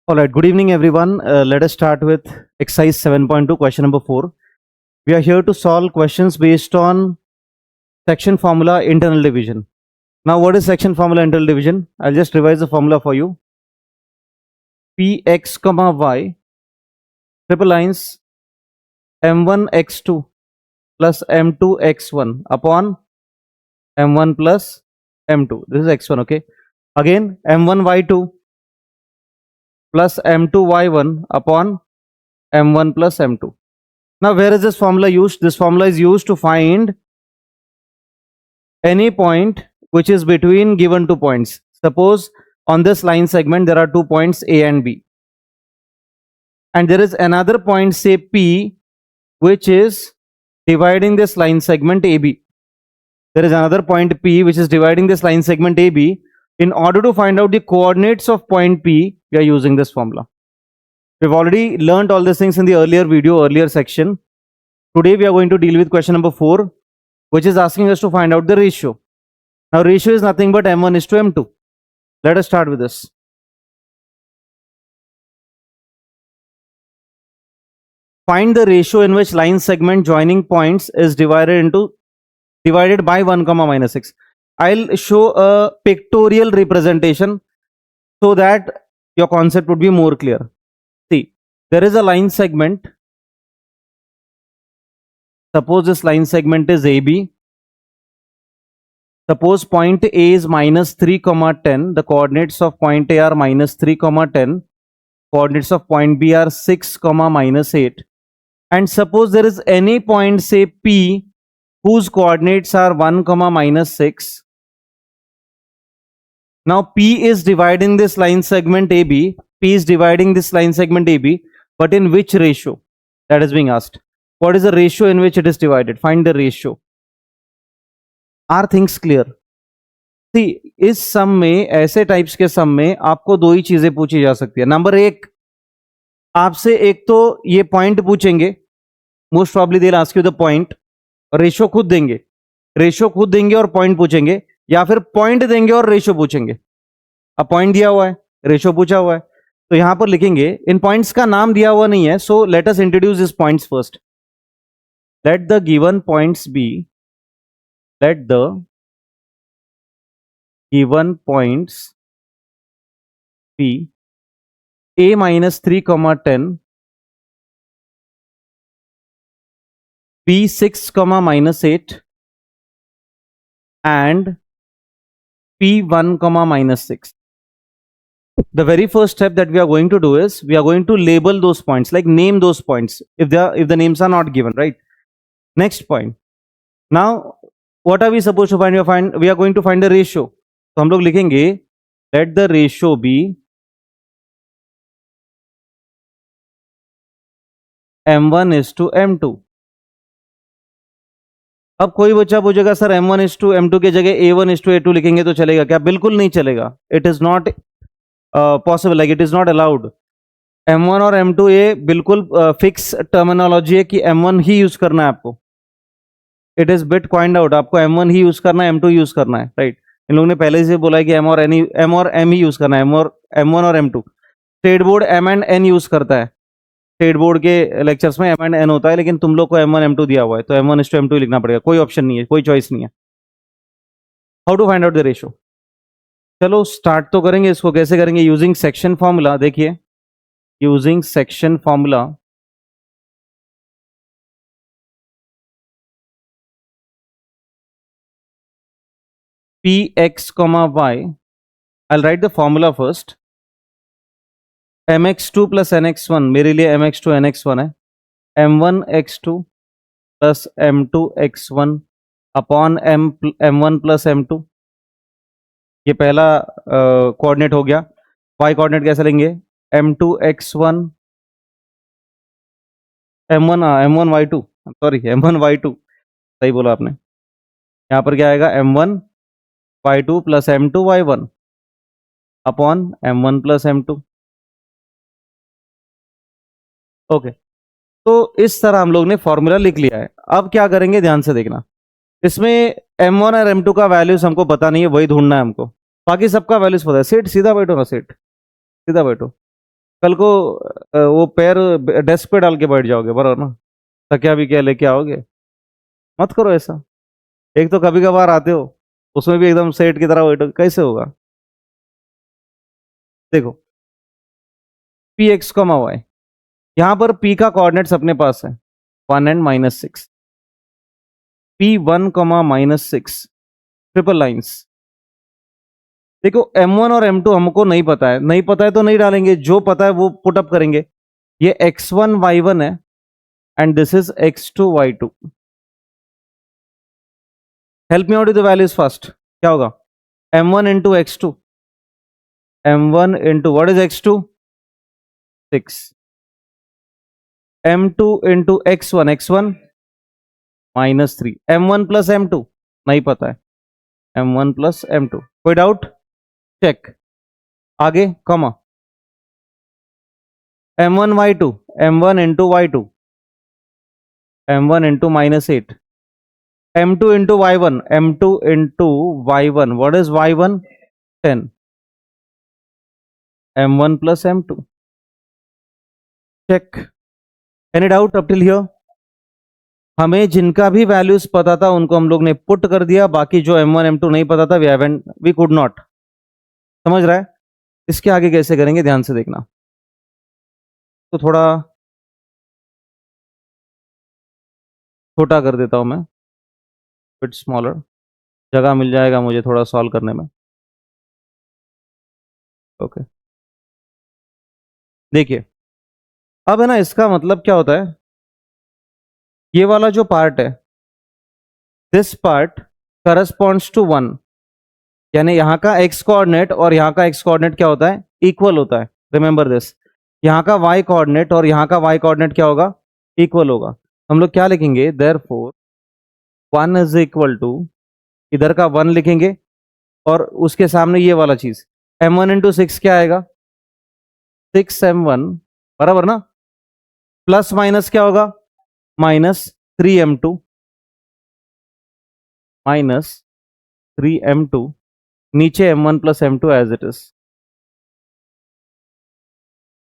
All right, good evening, everyone. Let us start with exercise 7.2, question number 4. We are here to solve questions based on section formula internal division. Now, what is section formula internal division? I'll just revise the formula for you. Px comma y triple lines m1 x2 plus m2 x1 upon m1 plus m2. This is x1, okay? Again, m1 y2 plus m2 y1 upon m1 plus m2. Now, where is this formula used? This formula is used to find any point which is between given two points. Suppose on this line segment there are 2 points A and B, and there is another point, say P, which is dividing this line segment AB. There is another point P which is dividing this line segment AB. In order to find out the coordinates of point P, we are using this formula. We've already learned all these things in the earlier section. Today we are going to deal with question number 4, which is asking us to find out the ratio. Now, ratio is nothing but m1 is to m2. Let us start with this. Find the ratio in which line segment joining points is divided by 1 comma minus 6. I'll show a pictorial representation so that your concept would be more clear. See, there is a line segment. Suppose this line segment is AB. Suppose point A is minus 3 comma 10. The coordinates of point A are minus 3 comma 10. Coordinates of point B are 6 comma minus 8. And suppose there is any point, say P, whose coordinates are 1 comma minus 6. Now P is dividing this line segment AB. P is dividing this line segment AB, but in which ratio? That is being asked. What is the ratio in which it is divided? Find the ratio. Are things clear? See, इस सम में, ऐसे types के सम में आपको दो ही चीजें पूछी जा सकती है. नंबर एक, आपसे एक तो ये पॉइंट पूछेंगे, most probably they ask you the point. Ratio खुद देंगे और पॉइंट पूछेंगे, या फिर पॉइंट देंगे और रेशो पूछेंगे. अब पॉइंट दिया हुआ है, रेशो पूछा हुआ है, तो यहां पर लिखेंगे. इन पॉइंट्स का नाम दिया हुआ नहीं है, so let us introduce this points first. Let the given points be, let the given points be a minus 3 comma 10, b 6 comma minus 8, and p 1 comma minus 6. The very first step that we are going to do is we are going to label those points, like name those points if the names are not given, right? Next point. Now what are we supposed to find? We are going to find the ratio. तो हम लोग लिखेंगे let the ratio be m1 is to m2. अब कोई बच्चा पूछेगा sir m1 is to m2 के जगह a1 is to a2 लिखेंगे तो चलेगा क्या? बिल्कुल नहीं चलेगा. It is not possible, like it is not allowed. m1 और m2 ये बिल्कुल फिक्स टर्मिनोलॉजी है कि m1 ही यूज करना है आपको. It is bit coined out, आपको m1 ही यूज करना है, m2 यूज करना है, राइट? इन लोगों ने पहले से बोला है कि m और m ही यूज करना है, m1 और m2. State board m and n use करता है. स्टेट बोर्ड के लेक्चर्स में m एंड n होता है, लेकिन तुम लोग को m1 m2 दिया हुआ है, तो m1 is to m2 लिखना पड़ेगा. कोई ऑप्शन नहीं है, कोई चॉइस नहीं है. How to find out the ratio? चलो स्टार्ट तो करेंगे. इसको कैसे करेंगे? Using section formula. देखिए, using section formula, px comma y, I'll write the formula first. mx2 plus nx1, मेरे लिए mx2 nx1 है. m1 x2 plus m2 x1 upon m1 plus m2. ये पहला कोऑर्डिनेट हो गया. y कोऑर्डिनेट कैसे लेंगे? m2 x1 m1 y2, sorry m1 y2, सही बोला आपने. यहाँ पर क्या आएगा? m1 y2 plus m2 y1 upon m1 plus m2. Okay, तो इस तरह हम लोग ने फॉर्मूला लिख लिया है. अब क्या करेंगे, ध्यान से देखना. इसमें m1 और m2 का वैल्यूज हमको पता नहीं है, वही ढूंढना है हमको. बाकी सबका वैल्यूज पता है. सेट सीधा बैठो ना, सेट सीधा बैठो. कल को वो पैर डेस्क पे डाल के बैठ जाओगे, बराबर ना, तकिया भी क्या लेके आओगे, मत करो ऐसा। एक तो कभी कभार आते हो, उसमें भी एकदम सेठ की तरह बैठो, कैसे होगा। देखो पी एक्स कॉमा वाई, यहां पर पी का कोऑर्डिनेट्स अपने पास है 1 एंड -6, P1 -6 ट्रिपल लाइंस। देखो M1 और M2 हमको नहीं पता है, नहीं पता है तो नहीं डालेंगे, जो पता है वो पुट अप करेंगे। ये x1 y1 है and this is x2 y2। Help me out with the values first, क्या होगा, M1 into x2, M1 into what is x2 6, M2 into x1, x1 -3, M1 plus M2 नहीं पता है, M1 plus M2। कोई doubt, check. आगे comma M1 y2, M1 into y2, M1 into -8, M2 into y1, M2 into y1, what is y1 10, M1 plus M2। Check. Any doubt up till here. हमें जिनका भी values पता था उनको हम लोग ने पुट कर दिया, बाकी जो M1 M2 नहीं पता था वी कुड नॉट। समझ रहा है, इसके आगे कैसे करेंगे ध्यान से देखना। तो थोड़ा छोटा कर देता हूं मैं, बिट स्मॉलर, जगह मिल जाएगा मुझे थोड़ा सॉल्व करने में। ओके देखिए, अब है ना, इसका मतलब क्या होता है, ये वाला जो पार्ट है, दिस पार्ट करस्पॉन्ड्स टू 1, यानी यहां का एक्स कोऑर्डिनेट और यहां का एक्स कोऑर्डिनेट क्या होता है, इक्वल होता है। रिमेंबर दिस, यहां का वाई कोऑर्डिनेट और यहां का वाई कोऑर्डिनेट क्या होगा, इक्वल होगा। हम लोग क्या लिखेंगे, देयरफॉर 1 इज इक्वल टू, इधर का 1 लिखेंगे और उसके सामने ये वाला चीज M1 इंटू 6 क्या आएगा, 6M1, बराबर ना, प्लस माइनस क्या होगा, -3M2, -3M2, नीचे M1 plus M2 as it is.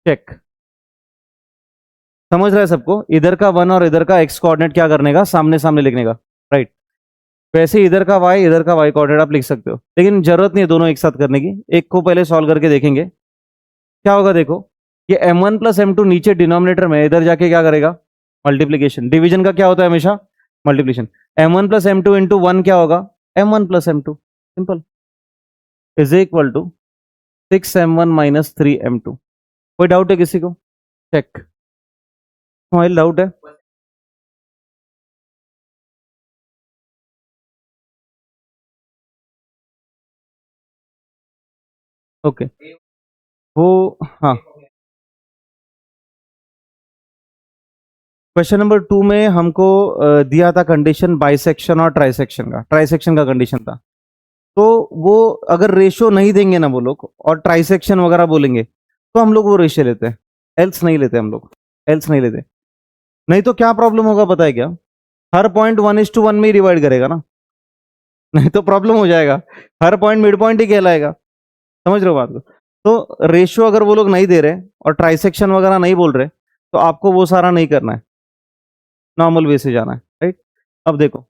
Check. समझ रहा है सबको, इधर का 1 और इधर का एक्स कोऑर्डिनेट क्या करने का, सामने सामने लिखने का, राइट। वैसे इधर का y, इधर का y कोऑर्डिनेट आप लिख सकते हो, लेकिन जरूरत नहीं है दोनों एक साथ करने की, एक को पहले सॉल्व करके देखेंगे क्या होगा। देखो ये M1 प्लस M2 नीचे डिनोमिनेटर में, इधर जाके क्या करेगा, मल्टीप्लीकेशन। डिवीजन का क्या होता है हमेशा, multiplication. M1 plus M2 into 1 क्या होगा, M1 plus M2, simple, is equal to 6M1 -3M2। कोई डाउट है किसी को, चेक। स्माइल, डाउट है, ओके वो, हाँ। क्वेश्चन नंबर 2 में हमको दिया था कंडीशन बाइसेक्शन और ट्राइसेक्शन का, ट्राइसेक्शन का कंडीशन था। तो वो अगर रेशियो नहीं देंगे ना वो लोग और ट्राइसेक्शन वगैरह बोलेंगे तो हम लोग वो रेशियो लेते हैं, एल्स नहीं लेते हम लोग, एल्स नहीं लेते। नहीं तो क्या प्रॉब्लम होगा पता है क्या, हर पॉइंट 1:1 में ही डिवाइड करेगा ना, नहीं तो प्रॉब्लम हो जाएगा, हर पॉइंट मिड पॉइंट ही कहलाएगा। समझ रहे हो बात को। तो रेशियो अगर वो लोग नहीं दे रहे और ट्राइसेक्शन वगैरह नहीं बोल रहे तो आपको वो सारा नहीं करना है, नॉर्मल वे से जाना है, राइट। अब देखो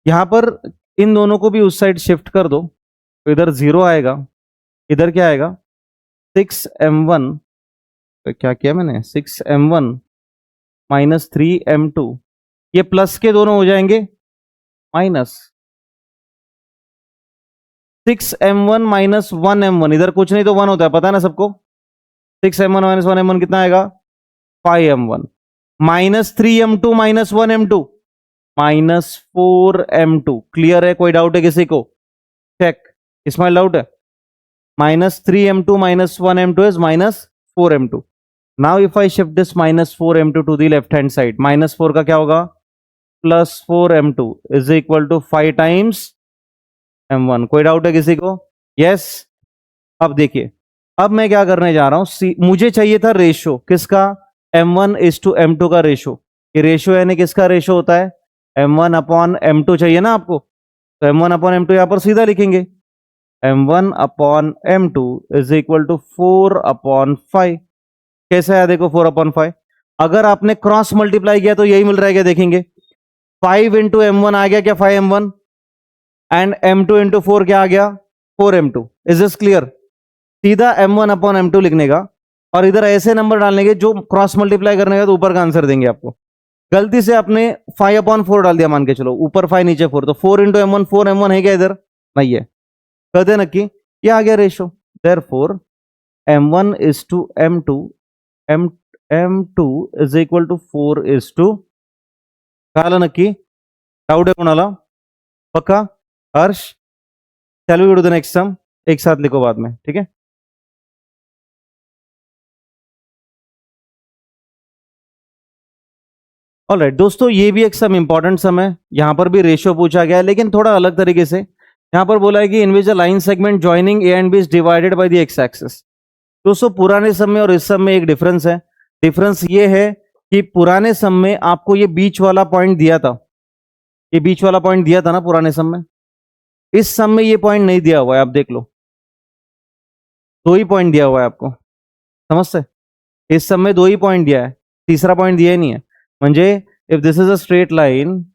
यहां पर इन दोनों को भी उस साइड शिफ्ट कर दो, तो इधर 0 आएगा, इधर क्या आएगा 6M1, तो क्या किया मैंने, 6M1 -3M2, ये प्लस के दोनों हो जाएंगे माइनस, 6M1 -1M1, इधर कुछ नहीं तो 1 होता है, पता है ना सबको। 6M1 -1M1 कितना आएगा, 5M1, -3M2 -1M2 -4M2। Clear है, कोई डाउट है किसी को, चेक। इसमें डाउट है, -3M2 -1M2 is -4M2। Now if I shift this -4M2 to the left hand side, -4 का क्या होगा, +4M2 is equal to 5 times M1। कोई डाउट है किसी को, यस। अब देखिए, अब मैं क्या करने जा रहा हूं, मुझे चाहिए था रेशो किसका, M1:M2 का रेशो। ये रेशो यानी किसका रेशो होता है, M1/M2 चाहिए ना आपको, तो M1/M2 यहां पर सीधा लिखेंगे, m1 upon m2 is equal to 4 upon 5। कैसे आया देखो 4 अपॉन 5, अगर आपने क्रॉस मल्टीप्लाई किया तो यही मिल रहा है क्या, देखेंगे 5 इंटू m1 आ गया क्या 5m1, एंड m2 इंटू 4 क्या आ गया 4m2। Is this clear? सीधा m1 अपॉन m2 लिखने का और इधर ऐसे नंबर डालने के जो क्रॉस मल्टीप्लाई करने का, तो ऊपर का आंसर देंगे आपको। गलती से आपने 5 अपॉन 4 डाल दिया, मान के चलो ऊपर 5 नीचे 4, तो 4 इंटू m1 4m1 है क्या इधर, नहीं है, कर दे नक्की, ये आ गया ratio. Therefore m1 is to m2, m2 is equal to 4 is to, कळालं नक्की? डाउट है कोणाला? पक्का? हर्ष, चल we go to the next sum, एक साथ लिखो बाद में, ठीक है? ऑलराइट दोस्तों, ये भी एक सम इंपॉर्टेंट सम है, यहां पर भी रेशियो पूछा गया है लेकिन थोड़ा अलग तरीके से। यहां पर बोला है कि in which the line segment joining A and B is divided by the x axis. दोस्तों पुराने सम में और इस सम में एक डिफरेंस है। डिफरेंस ये है कि पुराने सम में आपको ये बीच वाला पॉइंट दिया था, ये बीच वाला पॉइंट दिया था ना पुराने सम में। इस सम में ये पॉइंट नहीं दिया हुआ है, आप देख लो, दो ही पॉइंट दिया हुआ है आपको, समझते? इस सम में दो ही पॉइंट दिया है, तीसरा पॉइंट दिया ही नहीं है। म्हणजे if this is a straight line,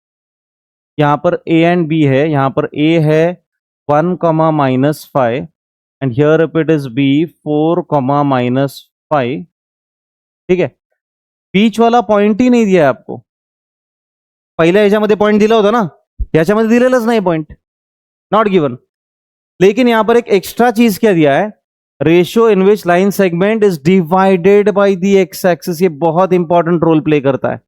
यहां पर ए एंड बी है, यहां पर ए है 1 comma -5 and here if it is B 4 comma -5, ठीक है? बीच वाला पॉइंट ही नहीं दिया है आपको। पहिल्या ह्याच्यामध्ये पॉइंट दिला होता ना, याच्यामध्ये दिलेलाच नाही पॉइंट, नॉट गिवन। लेकिन यहां पर एक एक्स्ट्रा चीज क्या दिया है, ratio in which line segment is divided by the x axis. ये बहुत इंपॉर्टेंट रोल प्ले करता है,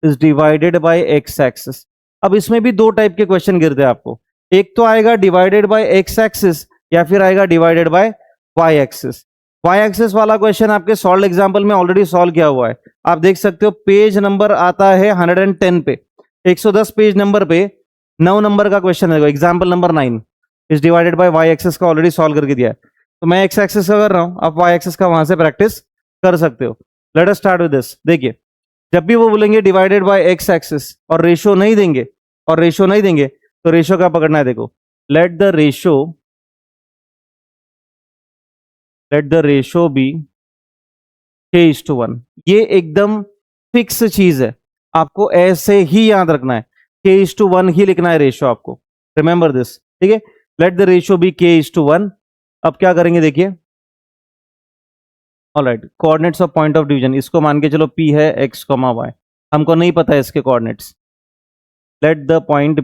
is divided bye x axis. अब इसमें भी दो टाइप के क्वेश्चन गिरते हैं आपको, एक तो आएगा डिवाइडेड बाय एक्स एक्सिस या फिर आएगा divided by y axis. Y axis वाला क्वेश्चन आपके सॉल्व एग्जांपल में ऑलरेडी सॉल्व किया हुआ है, आप देख सकते हो पेज नंबर आता है 110 पे, 110 पेज नंबर पे 9 नंबर का क्वेश्चन है, example number 9 is divided by y axis का ऑलरेडी सॉल्व करके दिया है। तो मैं एक्स एक्सिस का कर रहा हूं, आप वाई एक्सिस का वहां से प्रैक्टिस कर सकते हो। Late us start with this. देखिए जब भी वो बोलेंगे डिवाइडेड बाय एक्स एक्सिस और रेशियो नहीं देंगे, और रेशियो नहीं देंगे तो रेशियो का पकड़ना है, देखो late the ratio be k:1। ये एकदम फिक्स चीज है, आपको ऐसे ही याद रखना है, k:1 ही लिखना है रेशियो आपको, रिमेंबर दिस, ठीक है? Let the ratio be k:1। अब क्या करेंगे देखिए, alright, coordinates of point of division, इसको मान के चलो p है x, y, हमको नहीं पता है इसके coordinates. Let the point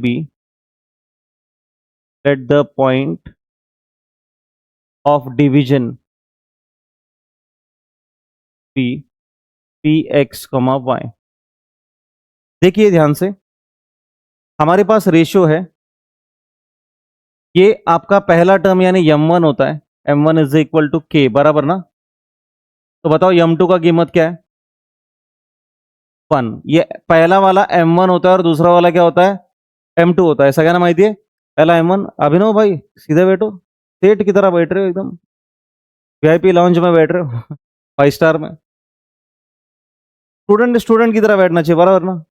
of division px, y। देखिए ध्यान से, हमारे पास रेशियो है, ये आपका पहला टर्म यानी m1 होता है, m1 is equal to k, बराबर ना? तो बताओ m2 का कीमत क्या है, 1। ये पहला वाला m1 होता है और दूसरा वाला क्या होता है, m2 होता है, सगळ्यांना माहिती है? पहला m1, अभिनव भाई सीधे बैठो, सेठ की तरह बैठ रहे हो, एकदम वीआईपी लाउंज में बैठ रहे हो 5 स्टार में, स्टूडेंट की तरह बैठना चाहिए, बराबर ना?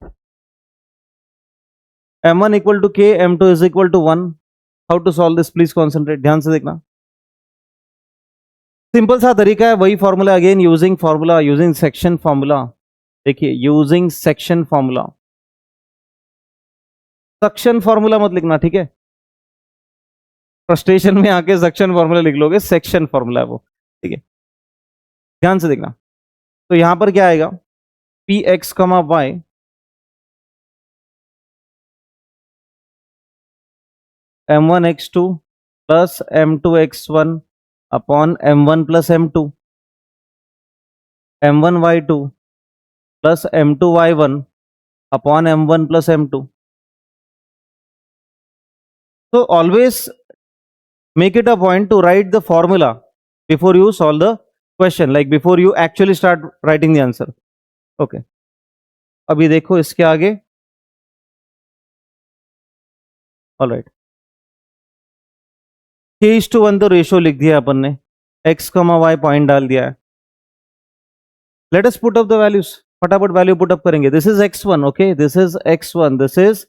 m1 equal to k, m2 is equal to 1। How to solve this, please concentrate, ध्यान से देखना। सिंपल सा तरीका है, वही formula again, using section formula. देखिए using section formula, suction formula मत लिखना, ठीक है? फ्रस्ट्रेशन में आके सक्शन फॉर्मूला लिख लोगे, सेक्शन फॉर्मूला है वो, ठीक है? ध्यान से देखना। तो यहां पर क्या आएगा, P x, y m1x2 plus m2x1 upon m1 plus m2, m1y2 plus m2y1 upon m1 plus m2। So always make it a point to write the formula before you solve the question, like before you actually start writing the answer. Okay. अभी देखो इसके आगे, all right, k:1 तो ratio लिख दिया अपन ने, x, y point डाल दिया है। Let us put up the values, फटाफट वैल्यू पुट अप करेंगे। This is x1, okay, this is x1, this is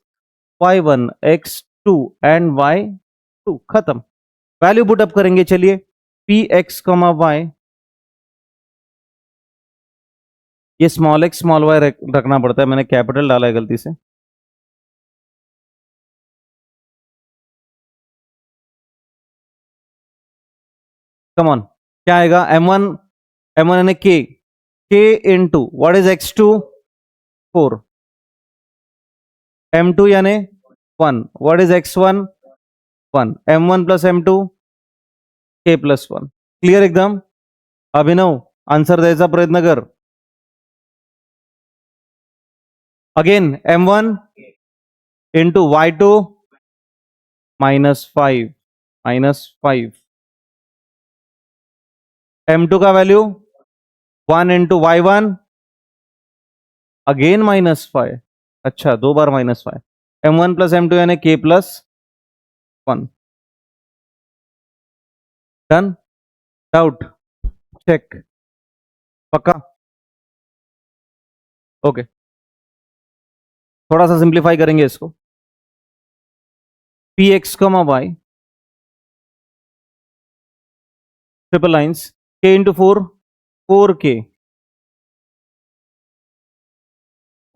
y1, x2 and y2, खत्म। वैल्यू पुट अप करेंगे, चलिए पी एक्स कॉमा वाई, ये small x small Y रखना पड़ता है, मैंने कैपिटल डाला है गलती से। कम ऑन, क्या आएगा, एम वन यानी के into what is x two 4, m2 यानी 1, what is x1 1, m1 plus m2 k plus 1। Clear एकदम। अभिनव आंसर द्यायचा प्रयत्न कर। Again m1 into y2 -5 -5, m2 का वैल्यू 1 इंटू y1 अगेन -5, अच्छा 2 बार -5, m1 प्लस m2 यानी k प्लस 1। डन, डाउट, चेक, पक्का, ओके। थोड़ा सा सिंप्लीफाई करेंगे इसको, P x comma y triple lines k into 4 4k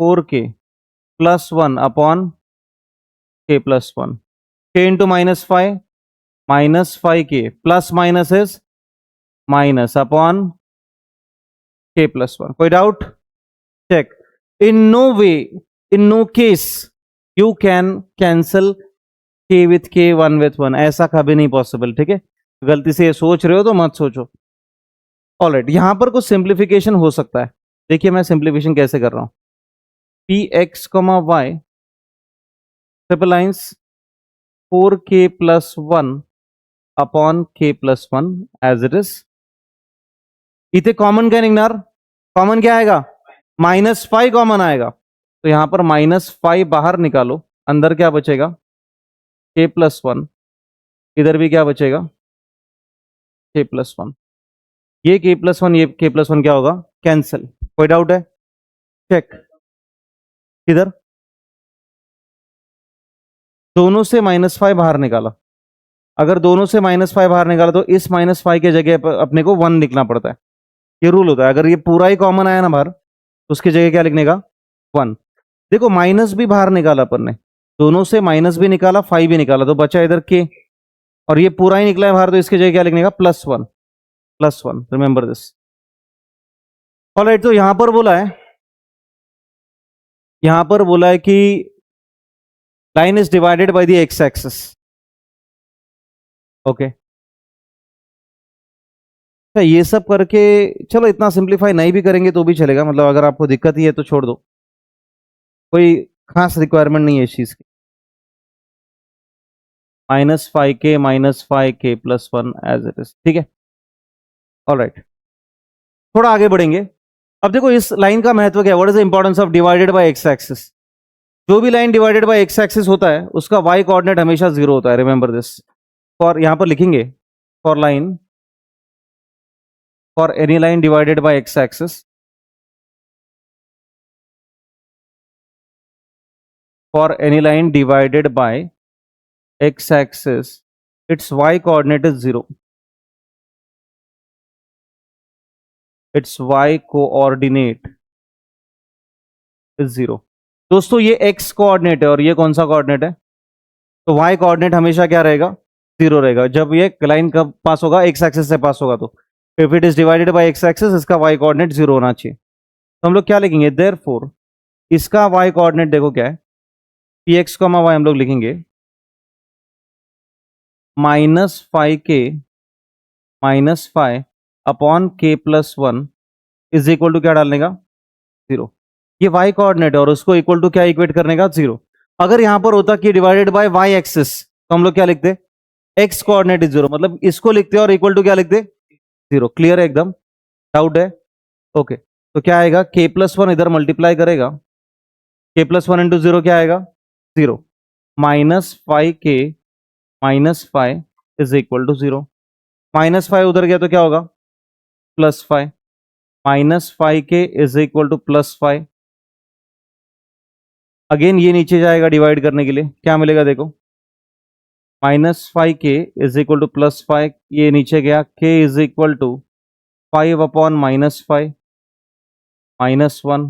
4k plus 1 upon k plus 1, k into -5 -5k plus minus is minus upon k plus 1। कोई doubt, check. In no way, in no case you can cancel k with k 1 with 1, ऐसा कभी नहीं possible, ठीक है। गलती से ये सोच रहे हो तो मत सोचो। ऑलराइट, यहां पर कुछ सिंप्लीफिकेशन हो सकता है, देखिए मैं सिंप्लीफिकेशन कैसे कर रहा हूं। P x comma y triple lines 4k plus 1 upon k plus 1 as it is. इथे कॉमन क्या निघणार, कॉमन क्या आएगा, -5 कॉमन आएगा, तो यहां पर -5 बाहर निकालो, अंदर क्या बचेगा k प्लस 1, इधर भी क्या बचेगा k प्लस 1, ये k प्लस 1 ये k प्लस 1 क्या होगा, कैंसिल। कोई डाउट है, चेक। इधर दोनों से -5 बाहर निकाला, अगर दोनों से -5 बाहर निकाला तो इस -5 के जगह पर अपने को 1 लिखना पड़ता है, ये रूल होता है। अगर ये पूरा ही कॉमन आया ना बाहर तो उसकी जगह क्या लिखने का, 1। देखो माइनस भी बाहर निकाला अपन ने, दोनों से माइनस भी निकाला 5 भी निकाला, तो बचा इधर k, और ये पूरा ही निकला है बाहर तो इसकी जगह क्या लिखने का, +1, रिमेंबर दिस। ऑलराइट, तो यहां पर बोला है कि line is divided by the x axis, okay. ये सब करके चलो, इतना सिंप्लीफाई नहीं भी करेंगे तो भी चलेगा, मतलब अगर आपको दिक्कत ही है तो छोड़ दो, कोई खास रिक्वायरमेंट नहीं है इस चीज की। -5k -5k plus 1 as it is, ठीक है। ऑलराइट, थोड़ा आगे बढ़ेंगे। अब देखो इस लाइन का महत्व क्या है, what is the importance of divided by x axis. जो भी line divided by x axis होता है उसका वाई कोऑर्डिनेट हमेशा 0 होता है, रिमेंबर दिस। फॉर यहां पर लिखेंगे, for any line divided by x axis, for any line divided by x axis its y coordinate is 0, its y coordinate is 0। दोस्तों ये x कोऑर्डिनेट है और ये कौन सा कोऑर्डिनेट है, तो y कोऑर्डिनेट हमेशा क्या रहेगा, 0 रहेगा। जब ये लाइन कब पास होगा, x एक्सिस से पास होगा, तो if it is divided bye x axis इसका y कोऑर्डिनेट 0 होना चाहिए। तो हम लोग क्या लिखेंगे, देयरफॉर इसका y कोऑर्डिनेट देखो क्या है, px, y हम लोग लिखेंगे -5k -5 upon k plus 1 is equal to क्या डालने का, 0। ये y कोऑर्डिनेट है और उसको इक्वल टू क्या इक्वेट करने का, 0। अगर यहां पर होता कि डिवाइडेड बाय y एक्सिस तो हम लोग क्या लिखते, x कोऑर्डिनेट इज 0, मतलब इसको लिखते और इक्वल टू क्या लिखते, 0। क्लियर है एकदम, डाउट है, ओके। तो क्या आएगा, k प्लस 1 इधर मल्टीप्लाई करेगा, k प्लस 1 इंटू 0 क्या आएगा, 0, -5k -5 इज इक्वल टू 0। -5 उधर गया तो क्या होगा, +5, -5k is equal to +5। Again ये नीचे जाएगा डिवाइड करने के लिए, क्या मिलेगा देखो, -5k इज इक्वल टू +5, ये नीचे गया, k is equal to 5 upon -5 -1,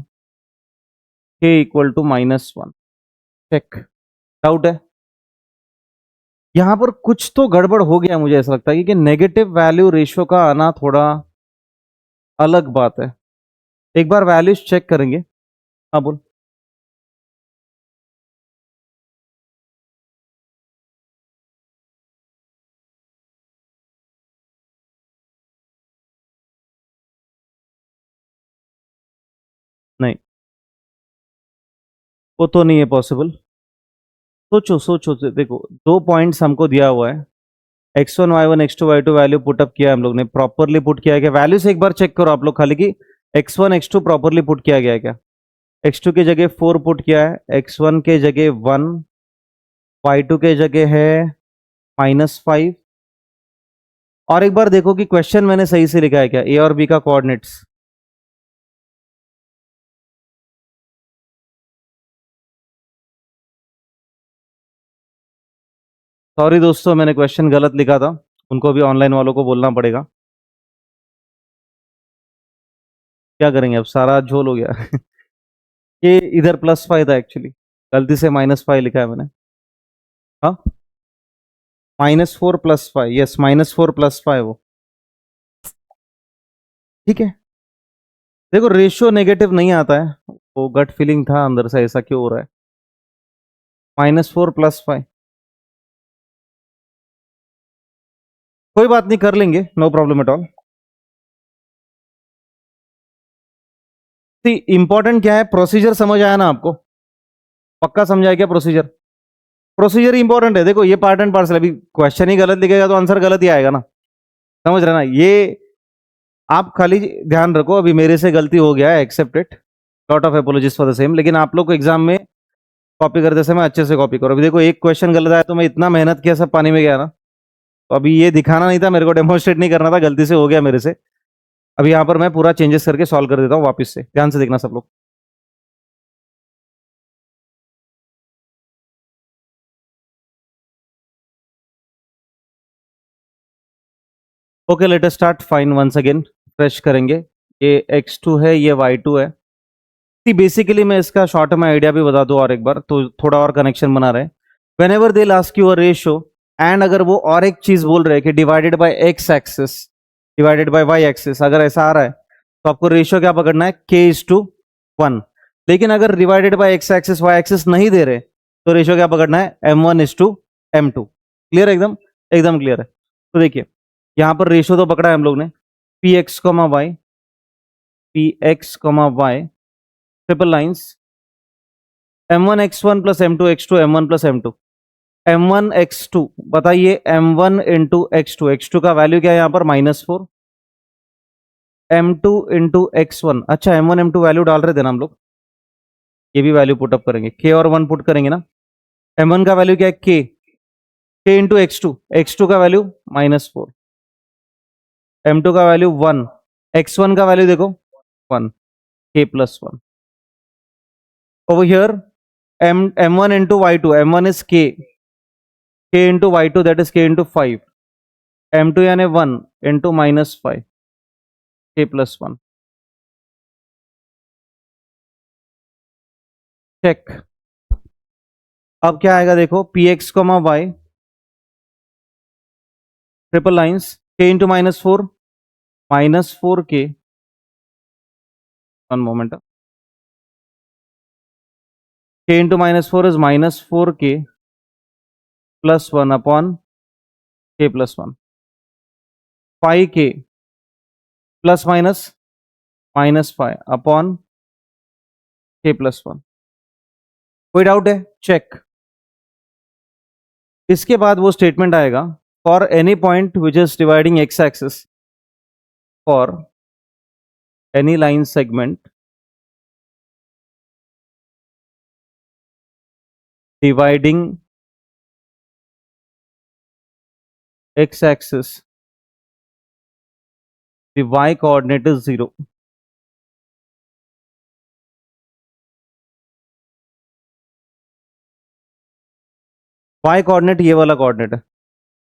k equal to -1। Check. Doubt है? यहाँ पर कुछ तो गड़बड़ हो गया, मुझे ऐसा लगता है कि नेगेटिव वैल्यू रेशियो का आना थोड़ा अलग बात है। एक बार वैल्यूज चेक करेंगे। हाँ बोल। नहीं, वो तो नहीं है पॉसिबल। सोचो सोचो, देखो दो पॉइंट्स हमको दिया हुआ है, x1 y1 x2 y2 value put up किया है हम लोग ने, प्रॉपरली पुट किया है क्या? वैल्यू से एक बार चेक करो आप लोग खाली कि x1 x2 प्रॉपरली पुट किया गया है क्या? x2 की जगह 4 पुट किया है, x1 के जगह 1, y2 के जगह है -5। और एक बार देखो कि क्वेश्चन मैंने सही से लिखा है क्या, ए और बी का कोऑर्डिनेट्स। सॉरी दोस्तों, मैंने क्वेश्चन गलत लिखा था, उनको भी ऑनलाइन वालों को बोलना पड़ेगा। क्या करेंगे, अब सारा झोल हो गया। ये इधर +5 था एक्चुअली, गलती से -5 लिखा है मैंने। हाँ, -4 +5, यस -4 +5 वो। ठीक है, देखो रेशियो नेगेटिव नहीं आता है, वो गट फीलिंग था अंदर से, ऐसा क्यों हो रहा है। -4 +5, कोई बात नहीं, कर लेंगे, no problem at all. See important क्या है, प्रोसीजर समझ आया ना आपको? पक्का समझाया क्या प्रोसीजर? प्रोसीजर ही इंपॉर्टेंट है। देखो ये पार्ट एंड पार्सल, अभी क्वेश्चन ही गलत लिखेगा तो आंसर गलत ही आएगा ना, समझ रहे ना? ये आप खाली ध्यान रखो, अभी मेरे से गलती हो गया है, accept it, lot of apologies for the same, लेकिन आप लोग को एग्जाम में कॉपी करते समय अच्छे से कॉपी करो। अभी देखो एक क्वेश्चन गलत आया तो मैं इतना मेहनत किया, सब पानी में गया ना। तो अभी ये दिखाना नहीं था मेरे को, डेमोन्स्ट्रेट नहीं करना था, गलती से हो गया मेरे से। अभी यहाँ पर मैं पूरा चेंजेस करके सॉल्व कर देता हूँ वापस से, ध्यान से देखना सब लोग। Okay, let us start. Fine, once again fresh करेंगे। ये x2 है, ये y2 है। सी बेसिकली मैं इसका शॉर्ट में आइडिया भी बता दूं और एक बार, तो थोड़ा और कनेक्शन बना रहे। When ever they लास्क you a ratio, and अगर वो और एक चीज बोल रहे हैं कि divided by x axis, divided by y axis, अगर ऐसा आ रहा है तो आपको रेशियो क्या पकड़ना है, k:1। लेकिन अगर divided by x axis y axis नहीं दे रहे तो रेशियो क्या पकड़ना है, m1:m2। क्लियर? एकदम एकदम क्लियर है। तो देखिए यहां पर रेशियो तो पकड़ा है हम लोग ने, px, y triple lines, m1x1 plus m2x2 m1 plus m2, m1x2, बताइए m1 इंटू x2, x2 का वैल्यू क्या है यहाँ पर, -4, m2 इंटू x1। अच्छा, m1 m2 वैल्यू डाल रहे थे ना हम लोग, ये भी वैल्यू पुटअप करेंगे, k और 1 पुट करेंगे ना। m1 का वैल्यू क्या है, k इंटू x2, x2 का वैल्यू -4, m2 का वैल्यू 1, x1 का वैल्यू देखो 1, k+1। Over here m1 into y2, m1 is k into y2 that is k into 5, m2 यानी 1 into -5, k+1। चेक। अब क्या आएगा देखो, px, y triple lines, k into -4, -4k, one moment, k into -4 is -4k plus 1 upon k+1, 5k plus minus -5 upon k+1। कोई doubt है? Check. इसके बाद वो स्टेटमेंट आएगा, for any point which is dividing x axis, for any line segment dividing x axis, the y coordinate is 0। y coordinate ये वाला coordinate है,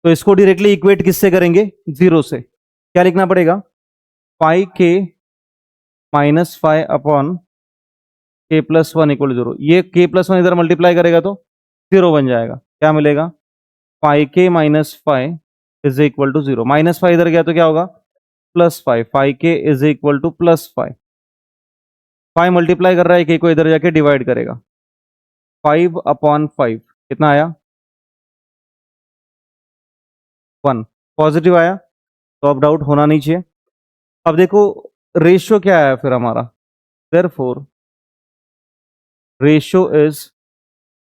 तो इसको डायरेक्टली इक्वेट किससे करेंगे? 0 से। क्या लिखना पड़ेगा? Five k minus five upon के प्लस वन इक्वल टू 0। ये के प्लस वन इधर मल्टीप्लाई करेगा तो 0 बन जाएगा। क्या मिलेगा? Five k minus five is equal to 0। Minus five इधर गया तो क्या होगा? Plus five. Five k is equal to plus five. Five multiply कर रहा है, के को इधर जाके डिवाइड करेगा। 5 अपॉन 5 कितना आया? 1। पॉजिटिव आया, तो अब डाउट होना नहीं चाहिए। अब देखो रेशियो क्या आया फिर हमारा, therefore ratio is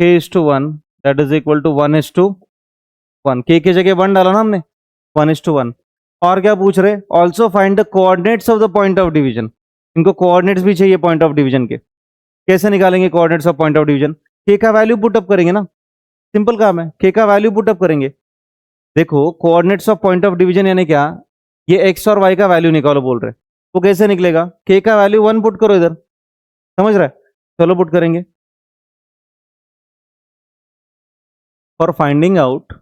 k:1 that is equal to 1:1। के जगह 1 डाला ना हमने, 1:1। और क्या पूछ रहे? Also find the coordinates of the point of division. इनको कोऑर्डिनेट्स भी चाहिए पॉइंट ऑफ डिवीजन के। कैसे निकालेंगे coordinates of point of division? के का वैल्यू पुट अप करेंगे ना, सिंपल काम है, के का वैल्यू पुट अप करेंगे। देखो coordinates of point of division यानी क्या? ये एक्स और वाई का वैल्यू निकालो बोल रहे, वो कैसे निकलेगा? के का वैल्यू 1 पुट करो इधर, समझ रहा है? चलो पुट करेंगे। For finding out,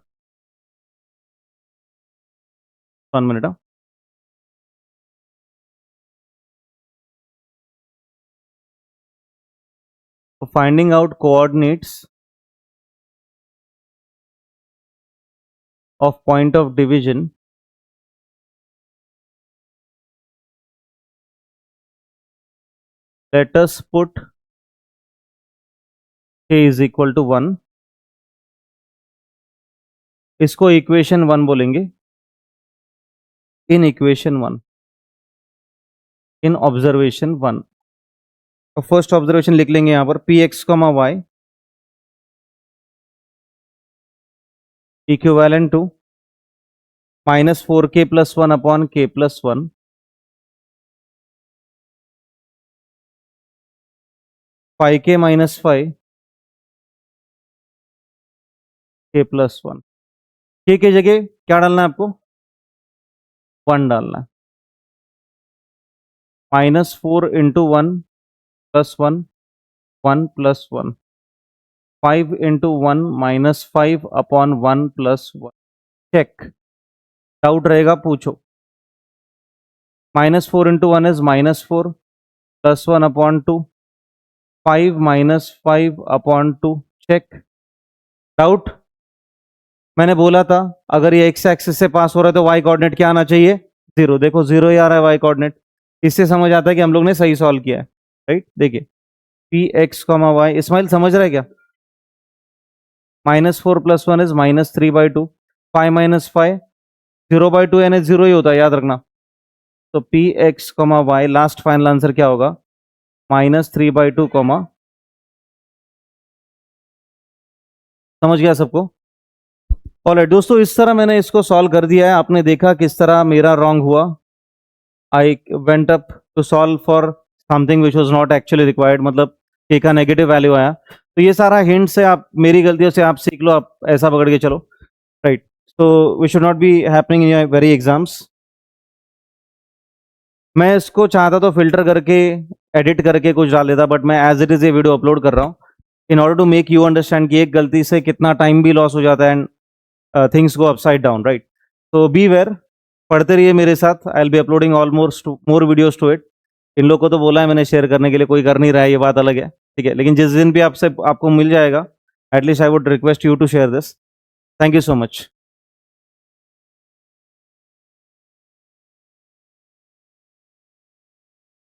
1 minute, finding out coordinates of point of division, let us put k is equal to 1। इसको इक्वेशन 1 बोलेंगे। इन इक्वेशन 1, इन ऑब्जर्वेशन 1, तो फर्स्ट ऑब्जर्वेशन लिख लेंगे यहां पर px, y equivalent to -4k + 1 upon k + 1, 5k - 5 k + 1। k के जगह क्या डालना है आपको? 1 डालना है। -4 × 1 + 1, 1 + 1, 5 × 1 -5 अपॉन 1 + 1। चेक, डाउट रहेगा पूछो। -4 × 1 इज -4 + 1 अपॉन 2, 5 - 5 अपॉन 2। Check, doubt? मैंने बोला था अगर ये एक्स एक्सिस से पास हो रहा है तो वाई कोऑर्डिनेट क्या आना चाहिए? 0। देखो 0 ही आ रहा है वाई कोऑर्डिनेट। इससे समझ आता है कि हम लोग ने सही सॉल्व किया है, राइट? देखिए px, y, इस्माइल समझ रहा है क्या? -4 + 1 इज -3/2, 5 - 5 0/2 यानी 0 ही होता है, याद रखना। तो px, y last final answer क्या होगा? -3/2, समझ गया सबको? ऑलराइट दोस्तों, इस तरह मैंने इसको सॉल्व कर दिया है। आपने देखा किस तरह मेरा रॉन्ग हुआ। I went up to solve for something which was not actually required, मतलब के का नेगेटिव वैल्यू आया। तो ये सारा हिंट से आप मेरी गलतियों से आप सीख लो, आप ऐसा पकड़ के चलो, right? So we should not be happening in your very exams. मैं इसको चाहता तो फिल्टर करके एडिट करके कुछ डाल देता, बट मैं एज इट इज ये वीडियो अपलोड कर रहा हूँ in order to make you understand कि एक गलती से कितना टाइम भी लॉस हो जाता है and things go upside down, right? तो बी वेयर, पढ़ते रहिए मेरे साथ। I will be uploading almost more videos to it. इन लोगों को तो बोला है मैंने शेयर करने के लिए, कोई कर नहीं रहा है, ये बात अलग है, ठीक है? लेकिन जिस दिन भी आपसे आपको मिल जाएगा, at least I would request you to share this. Thank you so much.